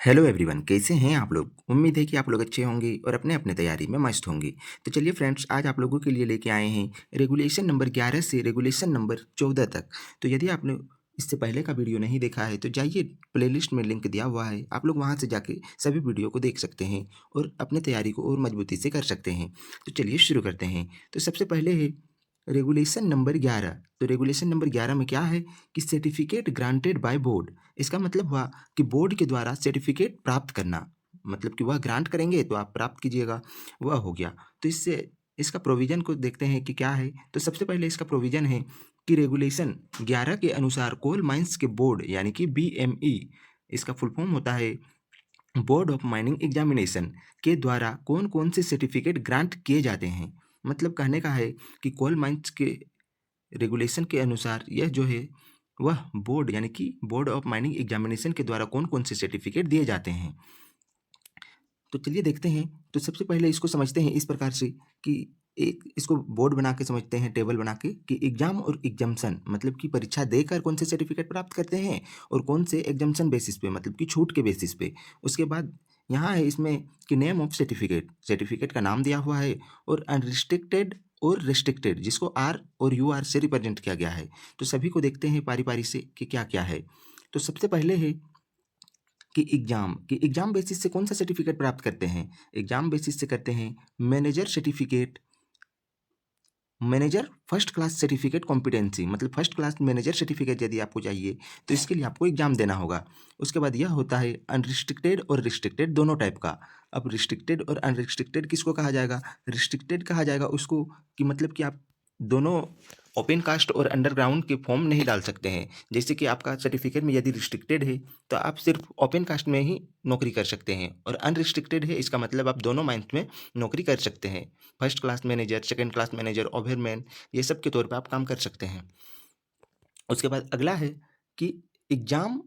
Hello everyone, कैसे हैं आप लोग? उम्मीद है कि आप लोग अच्छे होंगे और अपने अपने तैयारी में मस्त होंगे। तो चलिए फ्रेंड्स, आज आप लोगों के लिए लेके आए हैं रेगुलेशन नंबर 11 से रेगुलेशन नंबर 14 तक। तो यदि आपने इससे पहले का वीडियो नहीं देखा है तो जाइए, प्लेलिस्ट में लिंक दिया हुआ है, आप लोग वहां से जाके सभी वीडियो को देख सकते हैं और अपने तैयारी को और मजबूती से कर सकते हैं। तो चलिए शुरू करते हैं। तो सबसे पहले है रेगुलेशन नंबर 11। तो रेगुलेशन नंबर 11 में क्या है कि सर्टिफिकेट ग्रांटेड बाय बोर्ड। इसका मतलब हुआ कि बोर्ड के द्वारा सर्टिफिकेट प्राप्त करना, मतलब कि वह ग्रांट करेंगे तो आप प्राप्त कीजिएगा, वह हो गया। तो इससे इसका प्रोविज़न को देखते हैं कि क्या है। तो सबसे पहले इसका प्रोविज़न है कि रेगुलेशन 11 के अनुसार कोल माइंस के बोर्ड यानी कि बीएमई, इसका फुल फॉर्म होता है बोर्ड ऑफ माइनिंग एग्जामिनेशन, के द्वारा कौन कौन से सर्टिफिकेट ग्रांट किए जाते हैं। मतलब कहने का है कि कोल माइंस के रेगुलेशन के अनुसार यह जो है वह बोर्ड यानी कि बोर्ड ऑफ माइनिंग एग्जामिनेशन के द्वारा कौन कौन से सर्टिफिकेट दिए जाते हैं। तो चलिए देखते हैं। तो सबसे पहले इसको समझते हैं इस प्रकार से कि एक इसको बोर्ड बना के समझते हैं, टेबल बना के, कि एग्जाम और एग्जाम्शन मतलब कि परीक्षा देकर कौन से सर्टिफिकेट प्राप्त करते हैं और कौन से एग्जाम्शन बेसिस पे मतलब कि छूट के बेसिस पे। उसके बाद यहाँ है इसमें कि नेम ऑफ सर्टिफिकेट, सर्टिफिकेट का नाम दिया हुआ है, और अनरिस्ट्रिक्टेड और रिस्ट्रिक्टेड जिसको आर और यू आर से रिप्रेजेंट किया गया है। तो सभी को देखते हैं पारी पारी से कि क्या क्या है। तो सबसे पहले है कि एग्जाम बेसिस से कौन सा सर्टिफिकेट प्राप्त करते हैं। एग्जाम बेसिस से करते हैं manager certificate, manager first class certificate competency, मतलब फर्स्ट क्लास मैनेजर सर्टिफिकेट यदि आपको चाहिए तो इसके लिए आपको एग्जाम देना होगा। उसके बाद यह होता है अनरिस्ट्रिक्टेड और रिस्ट्रिक्टेड दोनों टाइप का। अब रिस्ट्रिक्टेड और अनरिस्ट्रिक्टेड किसको कहा जाएगा? रिस्ट्रिक्टेड कहा जाएगा उसको कि मतलब कि आप दोनों ओपन कास्ट और अंडरग्राउंड के फॉर्म नहीं डाल सकते हैं। जैसे कि आपका सर्टिफिकेट में यदि रिस्ट्रिक्टेड है तो आप सिर्फ ओपन कास्ट में ही नौकरी कर सकते हैं, और अनरिस्ट्रिक्टेड है इसका मतलब आप दोनों माइंस में नौकरी कर सकते हैं। First class manager, second class manager, ओवरमैन, ये सब के तौर पे आप काम कर सकते हैं। उसके बाद अगला है कि एग्जाम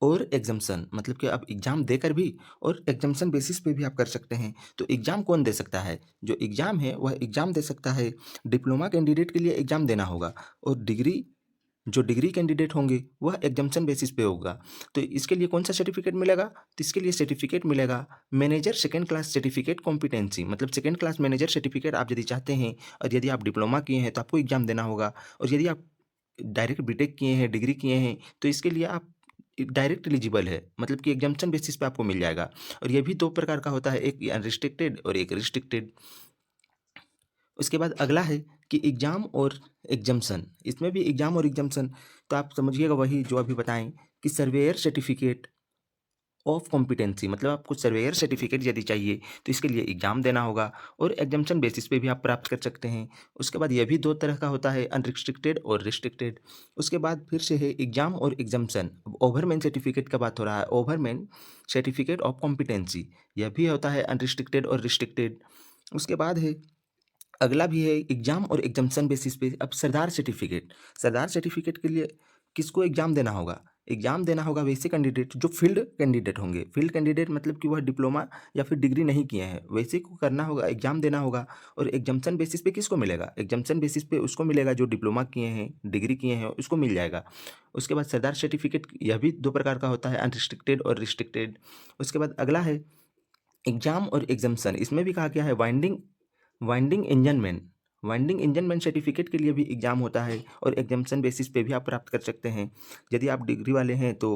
और एग्जाम्शन, मतलब कि आप एग्जाम देकर भी और एग्जाम्शन बेसिस पे भी आप कर सकते हैं। तो एग्जाम कौन दे सकता है? जो एग्जाम है वह एग्जाम दे सकता है डिप्लोमा कैंडिडेट के लिए एग्जाम देना होगा, और जो डिग्री कैंडिडेट होंगे वह एग्जाम्शन बेसिस पे होगा। तो इसके लिए कौन सा सर्टिफिकेट मिलेगा? तो इसके लिए सर्टिफिकेट मिलेगा manager second class certificate competency, मतलब सेकंड क्लास मैनेजर सर्टिफिकेट आप यदि चाहते हैं और यदि आप डिप्लोमा किए हैं तो आपको एग्जाम देना होगा, और यदि आप डायरेक्ट बीटेक किए हैं, डिग्री किए हैं, तो इसके लिए आप डायरेक्ट एलिजिबल है, मतलब कि एग्जाम्शन बेसिस पे आपको मिल जाएगा। और ये भी दो प्रकार का होता है, एक अनरिस्ट्रिक्टेड और एक रिस्ट्रिक्टेड। उसके बाद अगला है कि एग्जाम और एग्जाम्शन, इसमें भी एग्जाम और एग्जाम्शन, तो आप समझिएगा वही जो अभी बताएं कि सर्वेयर सर्टिफिकेट ऑफ कॉम्पिटेंसी, मतलब आपको सर्वेयर सर्टिफिकेट यदि चाहिए तो इसके लिए एग्जाम देना होगा, और एग्जाम्शन बेसिस पे भी आप प्राप्त कर सकते हैं। उसके बाद यह भी दो तरह का होता है, अनरिस्ट्रिक्टेड और रिस्ट्रिक्टेड। उसके बाद फिर से है एग्जाम और एग्जाम्शन। ओवरमैन सर्टिफिकेट का बात हो रहा है, ओवरमैन सर्टिफिकेट ऑफ कॉम्पिटेंसी, यह भी होता है अनरिस्ट्रिक्टेड और रिस्ट्रिक्टेड। उसके बाद है अगला भी है एग्जाम और एग्जाम्शन बेसिस पे। अब सरदार सर्टिफिकेट, सरदार सर्टिफिकेट के लिए किसको एग्जाम देना होगा? एग्जाम देना होगा वैसे कैंडिडेट जो फील्ड कैंडिडेट होंगे। फील्ड कैंडिडेट मतलब कि वह डिप्लोमा या फिर डिग्री नहीं किए हैं, वैसे को करना होगा, एग्जाम देना होगा। और एग्जाम्शन बेसिस पे किसको मिलेगा? एग्जाम्शन बेसिस पे उसको मिलेगा जो डिप्लोमा किए हैं, डिग्री किए हैं, उसको मिल जाएगा। उसके बाद सरदार सर्टिफिकेट, यह भी दो प्रकार का होता है, अनरिस्ट्रिक्टेड और रिस्ट्रिक्टेड। उसके बाद अगला है एग्जाम और एग्जाम्शन, इसमें भी कहा गया है winding engine man, winding engine man certificate के लिए भी एग्जाम होता है, और एग्जाम्शन बेसिस पे भी आप प्राप्त कर सकते हैं। यदि आप डिग्री वाले हैं तो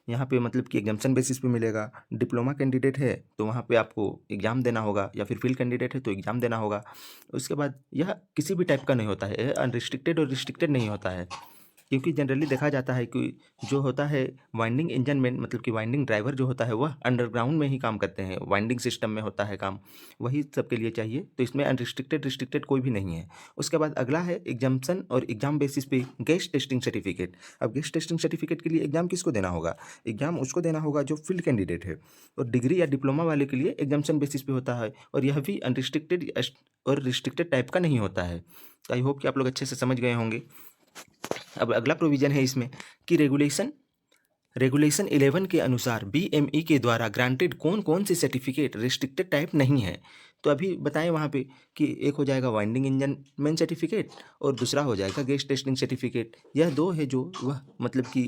यहाँ पे मतलब कि एग्जाम्शन बेसिस पे मिलेगा। डिप्लोमा कैंडिडेट है तो वहाँ पे आपको एग्जाम देना होगा, या फिर फील्ड कैंडिडेट है तो एग्जाम देना होगा। उसके बाद यह किसी भी टाइप का नहीं होता है, अनरिस्ट्रिक्टेड और रिस्ट्रिक्टेड नहीं होता है, क्योंकि जनरली देखा जाता है कि जो होता है वाइंडिंग इंजन मैन, मतलब कि वाइंडिंग ड्राइवर जो होता है वह अंडरग्राउंड में ही काम करते हैं, वाइंडिंग सिस्टम में होता है काम, वही सबके लिए चाहिए। तो इसमें अनरिस्ट्रिक्टेड रिस्ट्रिक्टेड कोई भी नहीं है। उसके बाद अगला है एग्जाम्शन और एग्जाम बेसिस पे गेस्ट टेस्टिंग सर्टिफिकेट। अब गेस्ट टेस्टिंग सर्टिफिकेट के लिए एग्जाम किसको देना होगा? एग्जाम उसको देना होगा जो फील्ड कैंडिडेट है, और डिग्री या डिप्लोमा वाले के लिए एग्जाम्शन बेसिस पे होता है, और यह भी अनरिस्ट्रिक्टेड और रिस्ट्रिक्टेड टाइप का नहीं होता है। तो आई होप कि आप लोग अच्छे से समझ गए होंगे। अब अगला प्रोविजन है इसमें कि रेगुलेशन 11 के अनुसार बीएमई के द्वारा ग्रांटेड कौन कौन से सर्टिफिकेट रिस्ट्रिक्टेड टाइप नहीं है। तो अभी बताएं वहाँ पे कि एक हो जाएगा वाइंडिंग इंजन मैन सर्टिफिकेट, और दूसरा हो जाएगा गेस्ट टेस्टिंग सर्टिफिकेट। यह दो है जो वह मतलब कि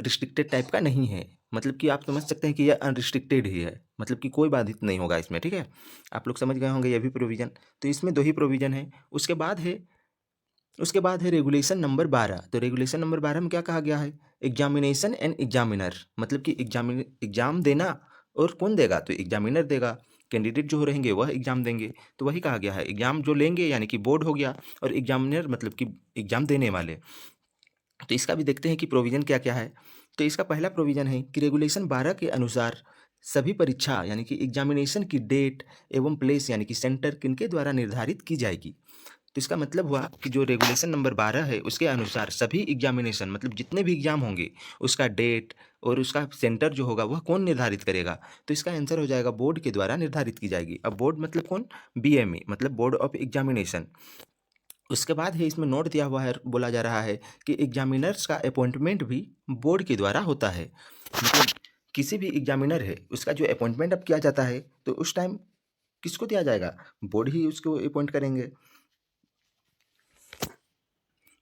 रिस्ट्रिक्टेड टाइप का नहीं है। मतलब कि आप समझ सकते हैं कि यह अनरिस्ट्रिक्टेड ही है, मतलब कि कोई बाधित नहीं होगा इसमें, ठीक है। आप लोग समझ गए होंगे ये भी प्रोविज़न। तो इसमें 2 ही प्रोविज़न है। उसके बाद है रेगुलेशन नंबर 12। तो रेगुलेशन नंबर 12 में क्या कहा गया है? एग्जामिनेशन एंड एग्जामिनर, मतलब कि एग्जाम देना और कौन देगा? तो एग्जामिनर देगा। कैंडिडेट जो रहेंगे वह एग्जाम देंगे। तो वही कहा गया है, एग्जाम जो लेंगे यानी कि बोर्ड हो गया, और एग्जामिनर मतलब कि एग्जाम देने वाले। तो इसका भी देखते हैं कि प्रोविज़न क्या-क्या है। तो इसका पहला प्रोविज़न है कि रेगुलेशन 12 के अनुसार सभी परीक्षा यानी कि एग्जामिनेशन की डेट एवं प्लेस यानी कि सेंटर किनके द्वारा निर्धारित की जाएगी। तो इसका मतलब हुआ कि जो रेगुलेशन नंबर 12 है उसके अनुसार सभी एग्जामिनेशन मतलब जितने भी एग्जाम होंगे उसका डेट और उसका सेंटर जो होगा वह कौन निर्धारित करेगा? तो इसका आंसर हो जाएगा बोर्ड के द्वारा निर्धारित की जाएगी। अब बोर्ड मतलब कौन? बीएमई मतलब बोर्ड ऑफ एग्जामिनेशन। उसके बाद है इसमें नोट दिया हुआ है, बोला जा रहा है कि एग्जामिनर्स का अपॉइंटमेंट भी बोर्ड के द्वारा होता है। मतलब किसी भी एग्जामिनर है उसका जो अपॉइंटमेंट अब किया जाता है तो उस टाइम किसको दिया जाएगा? बोर्ड ही उसको अपॉइंट करेंगे।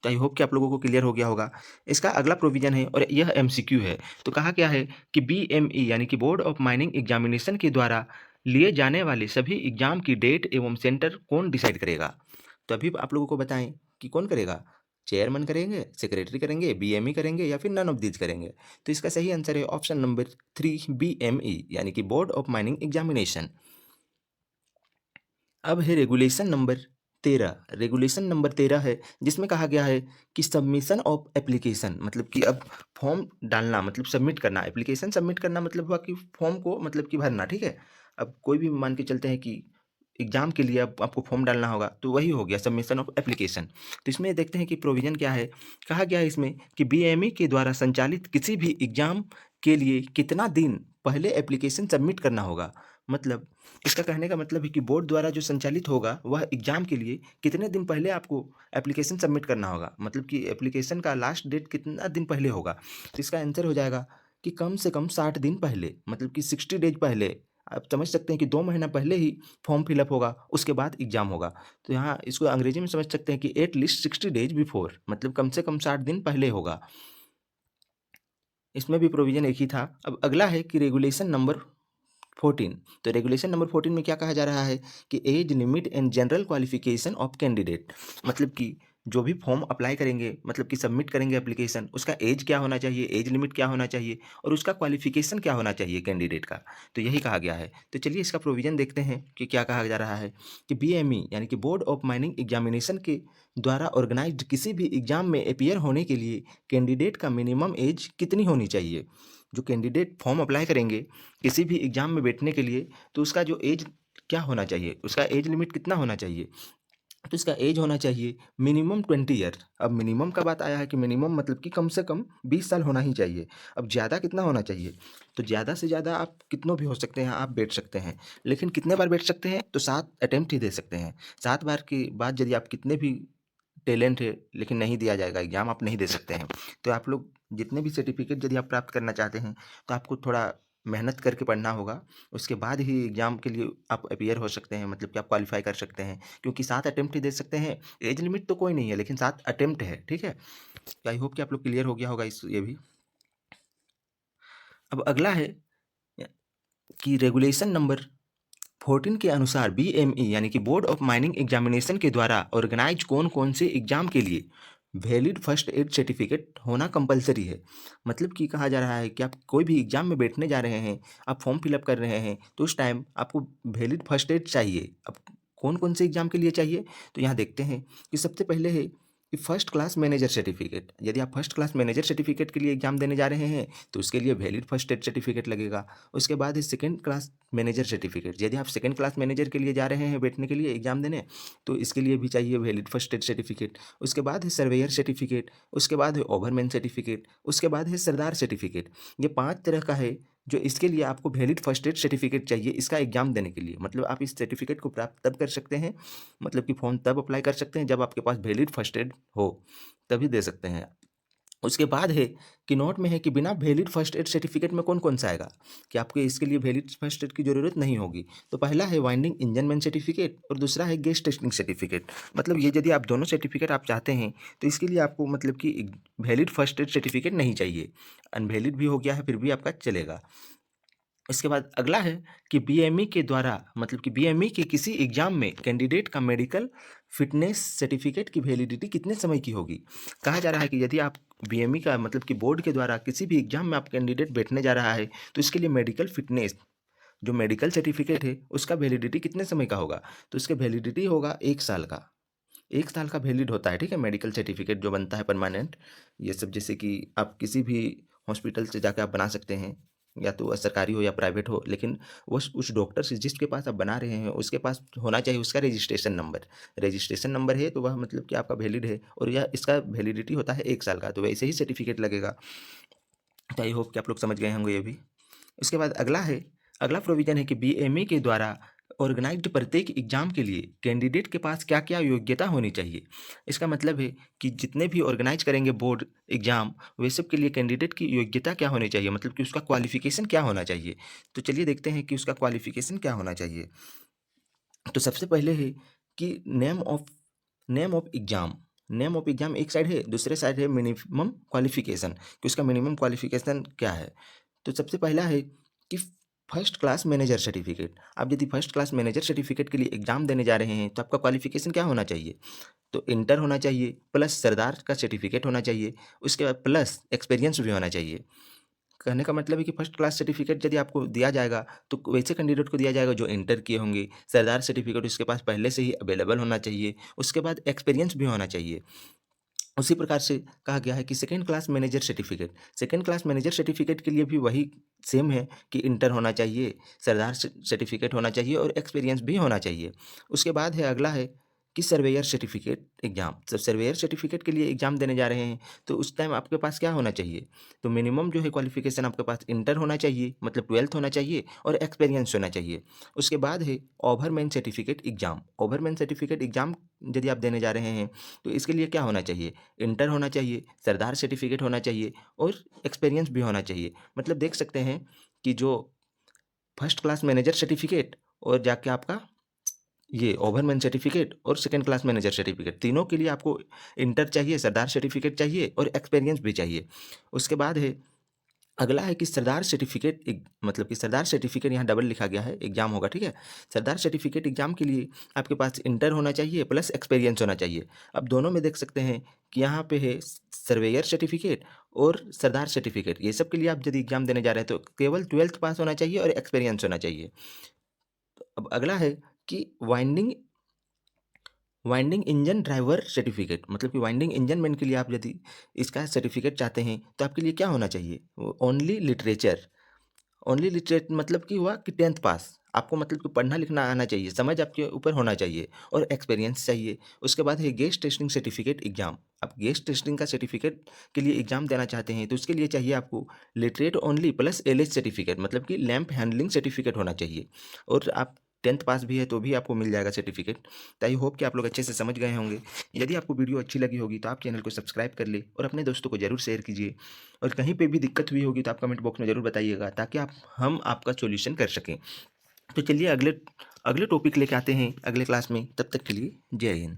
तो आई होप कि आप लोगों को क्लियर हो गया होगा। इसका अगला प्रोविज़न है और यह एमसीक्यू है। तो कहा क्या है कि बीएमई यानी कि बोर्ड ऑफ माइनिंग एग्जामिनेशन के द्वारा लिए जाने वाले सभी एग्जाम की डेट एवं सेंटर कौन डिसाइड करेगा? तो अभी आप लोगों को बताएं कि कौन करेगा? चेयरमैन करेंगे, सेक्रेटरी करेंगे, बीएमई करेंगे या फिर नन ऑफ दीज करेंगे? तो इसका सही आंसर है ऑप्शन नंबर 3 बीएमई यानी कि बोर्ड ऑफ माइनिंग एग्जामिनेशन। अब है रेगुलेशन नंबर 13। रेगुलेशन नंबर 13 है जिसमें कहा गया है कि सबमिशन ऑफ एप्लीकेशन, मतलब कि अब फॉर्म डालना मतलब सबमिट करना, एप्लीकेशन सबमिट करना मतलब हुआ कि फॉर्म को मतलब कि भरना, ठीक है। अब कोई भी मान के चलते हैं कि एग्जाम के लिए अब आपको फॉर्म डालना होगा तो वही हो गया सबमिशन ऑफ एप्लीकेशन। तो इसमें देखते हैं कि प्रोविज़न क्या है। कहा गया है इसमें कि बीएमई के द्वारा संचालित किसी भी एग्जाम के लिए कितना दिन पहले एप्लीकेशन सबमिट करना होगा। मतलब इसका कहने का मतलब है कि बोर्ड द्वारा जो संचालित होगा वह एग्जाम के लिए कितने दिन पहले आपको एप्लीकेशन सबमिट करना होगा, मतलब कि एप्लीकेशन का लास्ट डेट कितना दिन पहले होगा। तो इसका आंसर हो जाएगा कि कम से कम 60 दिन पहले, मतलब कि 60 डेज पहले। आप समझ सकते हैं कि 2 महीना पहले ही फॉर्म फिलअप होगा, उसके बाद एग्जाम होगा। तो यहाँ इसको अंग्रेजी में समझ सकते हैं कि एट लीस्ट 60 डेज बिफोर, मतलब कम से कम 60 दिन पहले होगा। इसमें भी प्रोविज़न एक ही था। अब अगला है कि रेगुलेशन नंबर 14। तो रेगुलेशन नंबर 14 में क्या कहा जा रहा है कि age limit and general qualification of candidate, मतलब कि जो भी फॉर्म अप्लाई करेंगे मतलब कि सबमिट करेंगे एप्लीकेशन, उसका एज क्या होना चाहिए, एज लिमिट क्या होना चाहिए और उसका क्वालिफिकेशन क्या होना चाहिए कैंडिडेट का। तो यही कहा गया है। तो चलिए इसका प्रोविज़न देखते हैं कि क्या कहा जा रहा है कि बीएमई यानी कि बोर्ड ऑफ माइनिंग एग्जामिनेशन के द्वारा ऑर्गेनाइज्ड किसी भी एग्जाम में अपीयर होने के लिए कैंडिडेट का मिनिमम एज कितनी होनी चाहिए। जो कैंडिडेट फॉर्म अप्लाई करेंगे किसी भी एग्ज़ाम में बैठने के लिए तो उसका जो एज क्या होना चाहिए, उसका एज लिमिट कितना होना चाहिए? तो इसका एज होना चाहिए मिनिमम 20 ईयर। अब मिनिमम का बात आया है कि मिनिमम मतलब कि कम से कम 20 साल होना ही चाहिए। अब ज़्यादा कितना होना चाहिए? तो ज़्यादा से ज़्यादा आप कितनों भी हो सकते हैं, आप बैठ सकते हैं। लेकिन कितने बार बैठ सकते हैं? तो 7 अटेम्प्ट ही दे सकते हैं। 7 बार के बाद यदि आप कितने भी टैलेंट है लेकिन नहीं दिया जाएगा एग्ज़ाम, आप नहीं दे सकते हैं। तो आप लोग जितने भी सर्टिफ़िकेट यदि आप प्राप्त करना चाहते हैं तो आपको थोड़ा मेहनत करके पढ़ना होगा। उसके बाद ही एग्ज़ाम के लिए आप अपीयर हो सकते हैं, मतलब कि आप क्वालीफ़ाई कर सकते हैं। क्योंकि 7 अटेम्प्ट ही दे सकते हैं। एज लिमिट तो कोई नहीं है लेकिन 7 अटेम्प्ट है, ठीक है? तो आई होप कि आप लोग क्लियर हो गया होगा इस ये भी। अब अगला है कि रेगुलेशन नंबर 14 के अनुसार बीएमई यानी कि बोर्ड ऑफ माइनिंग एग्जामिनेशन के द्वारा ऑर्गेनाइज कौन-कौन से एग्जाम के लिए वैलिड फर्स्ट एड सर्टिफिकेट होना कंपलसरी है। मतलब कि कहा जा रहा है कि आप कोई भी एग्जाम में बैठने जा रहे हैं, आप फॉर्म फिलअप कर रहे हैं तो उस टाइम आपको वैलिड फर्स्ट एड चाहिए। अब कौन-कौन से एग्जाम के लिए चाहिए? तो यहाँ देखते हैं कि सबसे पहले है कि फर्स्ट क्लास मैनेजर सर्टिफिकेट। यदि आप फर्स्ट क्लास मैनेजर सर्टिफिकेट के लिए एग्जाम देने जा रहे हैं तो उसके लिए वैलिड फर्स्ट एड सर्टिफिकेट लगेगा। उसके बाद है सेकंड क्लास मैनेजर सर्टिफिकेट। यदि आप सेकंड क्लास मैनेजर के लिए जा रहे हैं बैठने के लिए एग्जाम देने तो इसके लिए भी चाहिए वैलिड फर्स्ट एड सर्टिफिकेट। उसके बाद है सर्वेयर सर्टिफिकेट, उसके बाद है ओवरमैन सर्टिफिकेट, उसके बाद है सरदार सर्टिफिकेट। ये 5 तरह का है जो इसके लिए आपको वैलिड फर्स्ट एड सर्टिफिकेट चाहिए इसका एग्जाम देने के लिए। मतलब आप इस सर्टिफिकेट को प्राप्त तब कर सकते हैं, मतलब कि फॉर्म तब अप्लाई कर सकते हैं जब आपके पास वैलिड फर्स्ट एड हो, तभी दे सकते हैं। उसके बाद है कि नोट में है कि बिना वैलिड फर्स्ट एड सर्टिफिकेट में कौन कौन सा आएगा, कि आपको इसके लिए वैलिड फर्स्ट एड की ज़रूरत नहीं होगी। तो पहला है वाइंडिंग इंजन मैन सर्टिफिकेट और दूसरा है गैस टेस्टिंग सर्टिफिकेट। मतलब ये यदि आप दोनों सर्टिफिकेट आप चाहते हैं तो इसके लिए आपको मतलब कि वैलिड फर्स्ट एड सर्टिफिकेट नहीं चाहिए, अनवैलिड भी हो गया है फिर भी आपका चलेगा। इसके बाद अगला है कि बीएमई के द्वारा मतलब कि बीएमई के किसी एग्जाम में कैंडिडेट का मेडिकल फिटनेस सर्टिफिकेट की वैलिडिटी कितने समय की होगी। कहा जा रहा है कि यदि आप बीएमई का मतलब कि बोर्ड के द्वारा किसी भी एग्जाम में आप कैंडिडेट बैठने जा रहा है तो इसके लिए मेडिकल फिटनेस जो मेडिकल सर्टिफिकेट है उसका वैलिडिटी कितने समय का होगा। तो इसके वैलिडिटी होगा 1 साल का, 1 साल का वैलिड होता है, ठीक है। मेडिकल सर्टिफिकेट जो बनता है परमानेंट, ये सब जैसे कि आप किसी भी हॉस्पिटल से जाकर आप बना सकते हैं, या तो वह सरकारी हो या प्राइवेट हो, लेकिन वो उस डॉक्टर से जिसके पास आप बना रहे हैं उसके पास होना चाहिए उसका रजिस्ट्रेशन नंबर। रजिस्ट्रेशन नंबर है तो वह मतलब कि आपका वैलिड है, और यह इसका वैलिडिटी होता है 1 साल का, तो वैसे ही सर्टिफिकेट लगेगा। तो आई होप कि आप लोग समझ गए होंगे ये भी। उसके बाद अगला प्रोविजन है कि बीएमई के द्वारा ऑर्गेनाइज्ड प्रत्येक एग्जाम के लिए कैंडिडेट के पास क्या क्या योग्यता होनी चाहिए। इसका मतलब है कि जितने भी ऑर्गेनाइज करेंगे बोर्ड एग्जाम, वे सब के लिए कैंडिडेट की योग्यता क्या होनी चाहिए, मतलब कि उसका क्वालिफिकेशन क्या होना चाहिए। तो चलिए देखते हैं कि उसका क्वालिफिकेशन क्या होना चाहिए। तो सबसे पहले है कि नेम ऑफ एग्जाम एक साइड है, दूसरे साइड है मिनिमम क्वालिफिकेशन, कि उसका मिनिमम क्वालिफिकेशन क्या है। तो सबसे पहला है कि फर्स्ट क्लास मैनेजर सर्टिफिकेट। आप यदि फर्स्ट क्लास मैनेजर सर्टिफिकेट के लिए एग्जाम देने जा रहे हैं तो आपका क्वालिफिकेशन क्या होना चाहिए। तो इंटर होना चाहिए, प्लस सरदार का सर्टिफिकेट होना चाहिए, उसके बाद प्लस एक्सपीरियंस भी होना चाहिए। कहने का मतलब है कि फर्स्ट क्लास सर्टिफिकेट यदि आपको दिया जाएगा तो वैसे कैंडिडेट को दिया जाएगा जो इंटर किए होंगे। सरदार सर्टिफिकेट उसके पास पहले से ही अवेलेबल होना चाहिए, उसके बाद एक्सपीरियंस भी होना चाहिए। उसी प्रकार से कहा गया है कि सेकंड क्लास मैनेजर सर्टिफिकेट के लिए भी वही सेम है कि इंटर होना चाहिए, सरदार सर्टिफिकेट होना चाहिए और एक्सपीरियंस भी होना चाहिए। उसके बाद है अगला है कि सर्वेयर सर्टिफिकेट एग्जाम। जब सर्वेयर सर्टिफिकेट के लिए एग्जाम देने जा रहे हैं तो उस टाइम आपके पास क्या होना चाहिए। तो मिनिमम जो है क्वालिफिकेशन आपके पास इंटर होना चाहिए, मतलब 12th होना चाहिए, और एक्सपीरियंस होना चाहिए। उसके बाद है ओवरमैन सर्टिफिकेट एग्जाम। ओवरमैन सर्टिफिकेट एग्जाम यदि आप देने जा रहे हैं तो इसके लिए क्या होना चाहिए, इंटर होना चाहिए, सरदार सर्टिफिकेट होना चाहिए और एक्सपीरियंस भी होना चाहिए। मतलब देख सकते हैं कि जो फर्स्ट क्लास मैनेजर सर्टिफिकेट और जाके आपका ये ओवरमैन सर्टिफिकेट और सेकंड क्लास मैनेजर सर्टिफिकेट, तीनों के लिए आपको इंटर चाहिए, सरदार सर्टिफिकेट चाहिए और एक्सपीरियंस भी चाहिए। उसके बाद है अगला है कि सरदार सर्टिफिकेट एक मतलब कि सरदार सर्टिफिकेट यहाँ डबल लिखा गया है, एग्जाम होगा, ठीक है। सरदार सर्टिफिकेट एग्जाम के लिए आपके पास इंटर होना चाहिए प्लस एक्सपीरियंस होना चाहिए। अब दोनों में देख सकते हैं कि यहाँ पे है सर्वेयर सर्टिफिकेट और सरदार सर्टिफिकेट, ये सब के लिए आप यदि एग्जाम देने जा रहे हैं तो केवल 12th पास होना चाहिए और एक्सपीरियंस होना चाहिए। अब अगला है कि वाइंडिंग इंजन ड्राइवर सर्टिफिकेट, मतलब कि वाइंडिंग इंजन मैन के लिए आप यदि इसका सर्टिफिकेट चाहते हैं तो आपके लिए क्या होना चाहिए, ओनली लिटरेट मतलब कि हुआ कि 10th पास, आपको मतलब कि पढ़ना लिखना आना चाहिए, समझ आपके ऊपर होना चाहिए और एक्सपीरियंस चाहिए। उसके बाद है गेस्ट टेस्टिंग सर्टिफिकेट एग्जाम। आप गेस्ट टेस्टिंग का सर्टिफिकेट के लिए एग्जाम देना चाहते हैं तो उसके लिए चाहिए आपको literate only plus LH certificate, मतलब कि लैंप हैंडलिंग सर्टिफिकेट होना चाहिए, और आप 10th पास भी है तो भी आपको मिल जाएगा सर्टिफिकेट। तो आई होप कि आप लोग अच्छे से समझ गए होंगे। यदि आपको वीडियो अच्छी लगी होगी तो आप चैनल को सब्सक्राइब कर ले और अपने दोस्तों को ज़रूर शेयर कीजिए, और कहीं पे भी दिक्कत हुई होगी तो आप कमेंट बॉक्स में ज़रूर बताइएगा ताकि हम आपका सॉल्यूशन कर सकें। तो चलिए अगले अगले टॉपिक लेके आते हैं अगले क्लास में, तब तक के लिए जय हिंद।